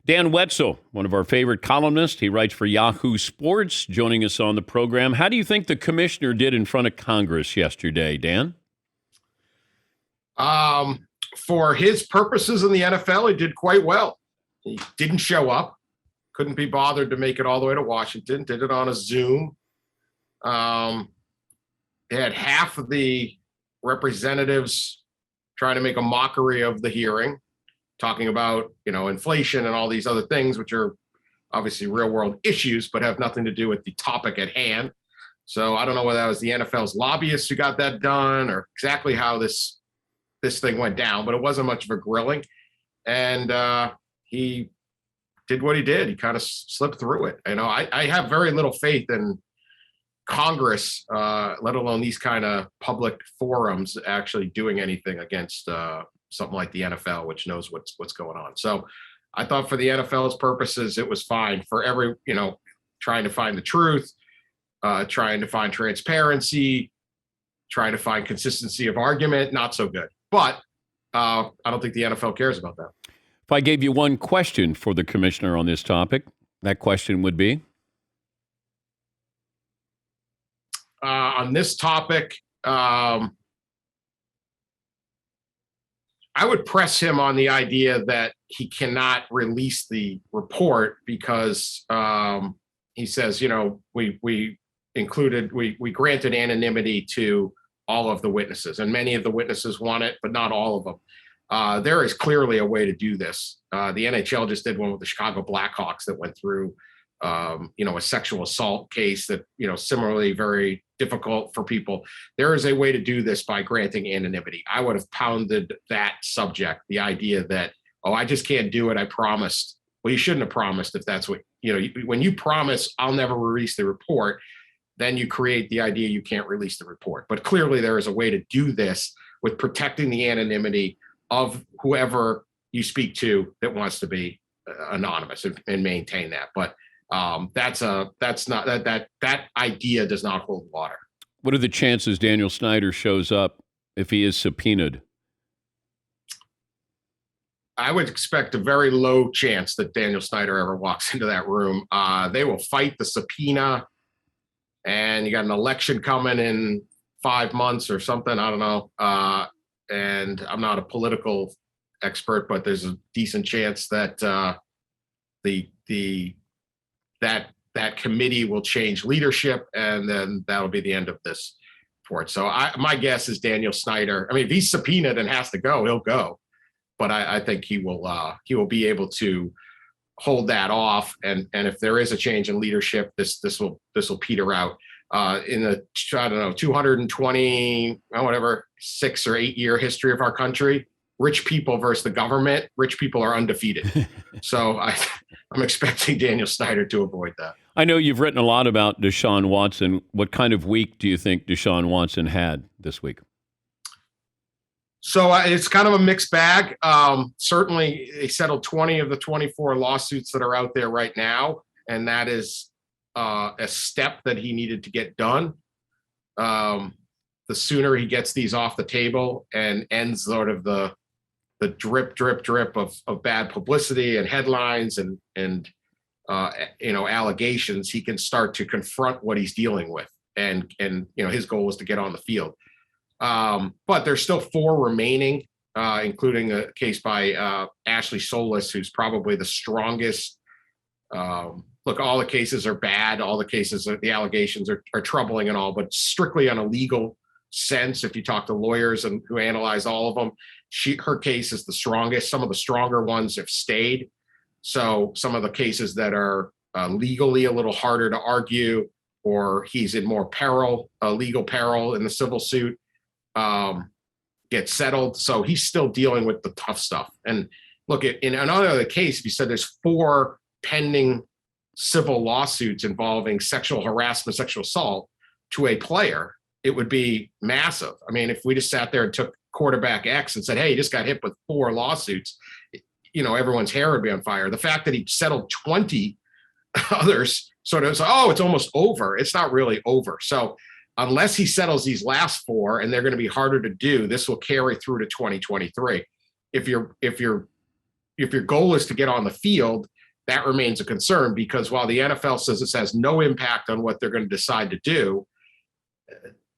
Dan Wetzel, one of our favorite columnists. He writes for Yahoo Sports, joining us on the program. How do you think the commissioner did in front of Congress yesterday, Dan? For his purposes in the NFL, he did quite well. He didn't show up, couldn't be bothered to make it all the way to Washington, did it on a Zoom. They had half of the representatives trying to make a mockery of the hearing, talking about, inflation and all these other things, which are obviously real world issues, but have nothing to do with the topic at hand. So I don't know whether that was the NFL's lobbyists who got that done or exactly how this thing went down, but it wasn't much of a grilling. And he did what he did. He kind of slipped through it. I have very little faith in Congress, let alone these kind of public forums, actually doing anything against something like the NFL, which knows what's going on. So I thought for the NFL's purposes, it was fine. For trying to find the truth, trying to find transparency, trying to find consistency of argument, not so good. But I don't think the NFL cares about that. If I gave you one question for the commissioner on this topic, that question would be? On this topic, I would press him on the idea that he cannot release the report because he says, we granted anonymity to all of the witnesses, and many of the witnesses want it, but not all of them. There is clearly a way to do this. The NHL just did one with the Chicago Blackhawks that went through, a sexual assault case that, similarly very difficult for people. There is a way to do this by granting anonymity. I would have pounded that subject, the idea that, I just can't do it. I promised. Well, you shouldn't have promised if that's what, when you promise, I'll never release the report, then you create the idea you can't release the report. But clearly there is a way to do this with protecting the anonymity of whoever you speak to that wants to be anonymous and maintain that. But that idea does not hold water. What are the chances Daniel Snyder shows up if he is subpoenaed? I would expect a very low chance that Daniel Snyder ever walks into that room. They will fight the subpoena, and you got an election coming in 5 months or something. I don't know. And I'm not a political expert, but there's a decent chance that that committee will change leadership, and then that'll be the end of this report. So my guess is Daniel Snyder. I mean, if he's subpoenaed and has to go, he'll go. But I think he will be able to hold that off. And if there is a change in leadership, this will peter out. In the 220 whatever 6 or 8 year history of our country, rich people versus the government, rich people are undefeated. So I'm expecting Daniel Snyder to avoid that. I know you've written a lot about Deshaun Watson. What kind of week do you think Deshaun Watson had this week? So it's kind of a mixed bag. Certainly, they settled 20 of the 24 lawsuits that are out there right now, and that is a step that he needed to get done. The sooner he gets these off the table and ends sort of the drip of bad publicity and headlines and allegations, he can start to confront what he's dealing with. And his goal was to get on the field. But there's still 4 remaining, including a case by Ashley Solis, who's probably the strongest. Look, all the cases are bad. All the cases, the allegations are troubling and all, but strictly on a legal sense, if you talk to lawyers and who analyze all of them, her case is the strongest. Some of the stronger ones have stayed. So some of the cases that are legally a little harder to argue, or he's in more peril, legal peril in the civil suit, get settled. So he's still dealing with the tough stuff. And look, in another case, if you said there's 4 pending civil lawsuits involving sexual harassment, sexual assault to a player, it would be massive. I mean, if we just sat there and took quarterback X and said, hey, he just got hit with 4 lawsuits, everyone's hair would be on fire. The fact that he settled 20 others sort of, it's almost over. It's not really over. So unless he settles these last 4, and they're going to be harder to do, this will carry through to 2023. If your goal is to get on the field, that remains a concern, because while the NFL says this has no impact on what they're going to decide to do,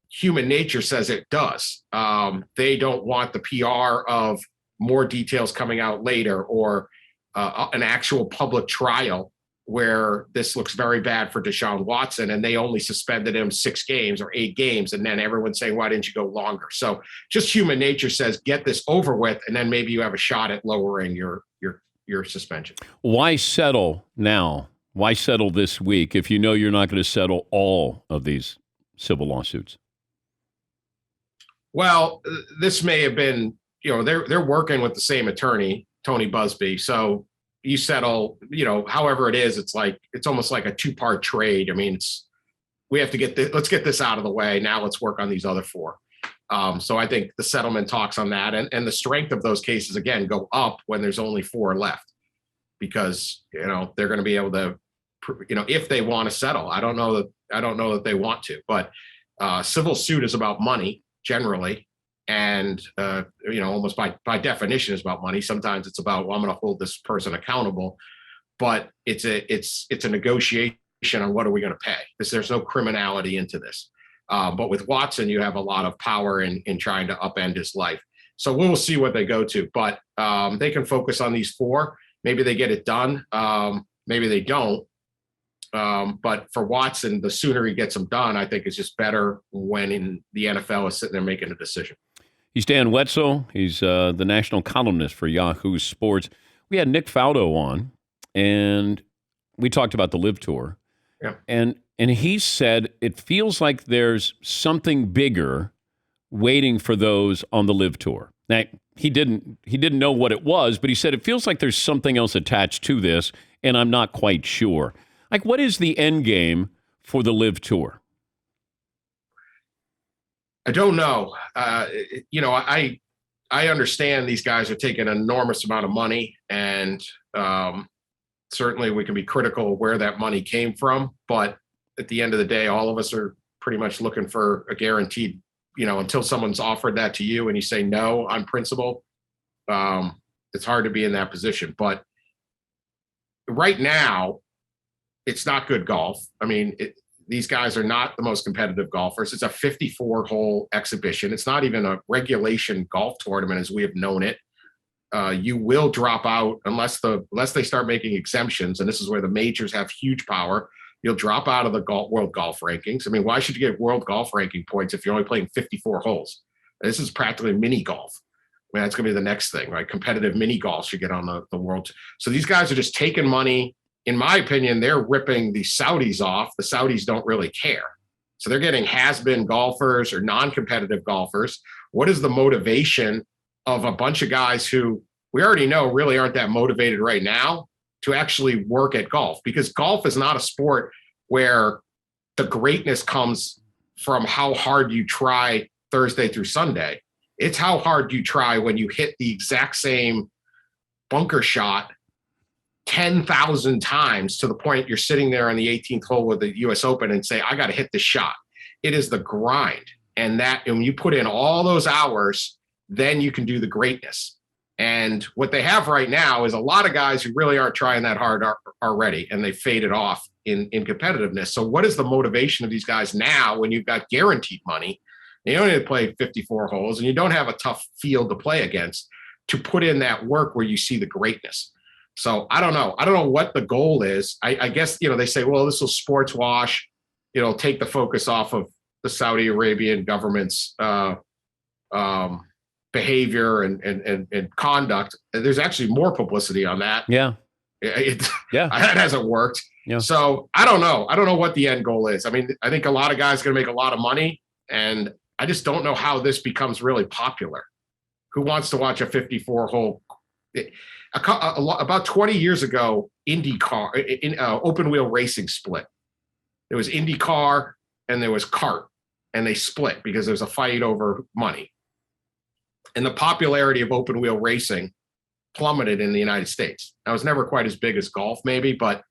human nature says it does. They don't want the PR of more details coming out later, or an actual public trial where this looks very bad for Deshaun Watson and they only suspended him 6 games or 8 games. And then everyone's saying, why didn't you go longer? So just human nature says, get this over with. And then maybe you have a shot at lowering your suspension. Why settle now? Why settle this week if you know you're not going to settle all of these civil lawsuits? Well, this may have been, they're working with the same attorney, Tony Busby. So you settle, however it is, it's almost like a 2-part trade. I mean, we have to let's get this out of the way. Now let's work on these other 4. So I think the settlement talks on that, and the strength of those cases, again, go up when there's only 4 left, because, they're going to be able to, if they want to settle. I don't know that they want to, but civil suit is about money generally. And, almost by definition is about money. Sometimes it's about, well, I'm going to hold this person accountable, but it's a negotiation on what are we going to pay, because there's no criminality into this. But with Watson, you have a lot of power in trying to upend his life. So we'll see what they go to, but they can focus on these 4. Maybe they get it done. Maybe they don't. But for Watson, the sooner he gets them done, I think it's just better when the NFL is sitting there making a decision. He's Dan Wetzel. He's the national columnist for Yahoo Sports. We had Nick Faldo on, and we talked about the Live Tour. Yeah. And he said it feels like there's something bigger waiting for those on the Live Tour. Now, he didn't know what it was, but he said it feels like there's something else attached to this, and I'm not quite sure. Like, what is the end game for the Live Tour? I don't know. I understand these guys are taking an enormous amount of money, and certainly we can be critical of where that money came from. But at the end of the day, all of us are pretty much looking for a guaranteed, until someone's offered that to you and you say no on principle, it's hard to be in that position. But right now, it's not good golf. I mean, these guys are not the most competitive golfers. It's a 54-hole exhibition. It's not even a regulation golf tournament as we have known it. You will drop out unless they start making exemptions, and this is where the majors have huge power. You'll drop out of the world golf rankings. I mean, why should you get world golf ranking points if you're only playing 54 holes? This is practically mini golf. I mean, that's going to be the next thing, right? Competitive mini golf should get on the world. So these guys are just taking money. In my opinion, they're ripping the Saudis off. The Saudis don't really care. So they're getting has-been golfers or non-competitive golfers. What is the motivation of a bunch of guys who we already know really aren't that motivated right now to actually work at golf? Because golf is not a sport where the greatness comes from how hard you try Thursday through Sunday. It's how hard you try when you hit the exact same bunker shot 10,000 times to the point you're sitting there on the 18th hole with the US Open and say, I got to hit this shot. It is the grind. And when you put in all those hours, then you can do the greatness. And what they have right now is a lot of guys who really aren't trying that hard already, and they faded off in competitiveness. So what is the motivation of these guys now when you've got guaranteed money? You don't need to play 54 holes, and you don't have a tough field to play against to put in that work where you see the greatness. So I don't know. I don't know what the goal is. I guess, they say, well, this will sports wash, take the focus off of the Saudi Arabian government's behavior and conduct. There's actually more publicity on that. Yeah. That hasn't worked. Yeah. So I don't know. I don't know what the end goal is. I mean, I think a lot of guys are going to make a lot of money, and I just don't know how this becomes really popular. Who wants to watch a 54-hole? About 20 years ago, IndyCar, open wheel racing split. There was IndyCar and there was kart, and they split because there was a fight over money. And the popularity of open wheel racing plummeted in the United States. That was never quite as big as golf, maybe, but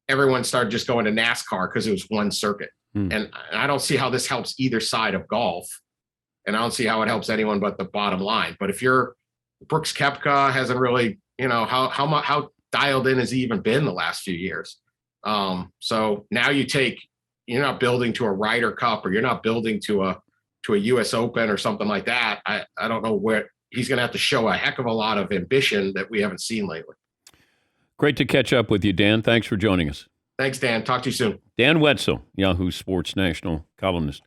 everyone started just going to NASCAR because it was one circuit. And I don't see how this helps either side of golf. And I don't see how it helps anyone but the bottom line. But if you're Brooks Koepka hasn't really, how dialed in has he even been the last few years? So now you're not building to a Ryder Cup, or you're not building to a US Open or something like that. I don't know where he's going to have to show a heck of a lot of ambition that we haven't seen lately. Great to catch up with you, Dan. Thanks for joining us. Thanks, Dan. Talk to you soon. Dan Wetzel, Yahoo Sports national columnist.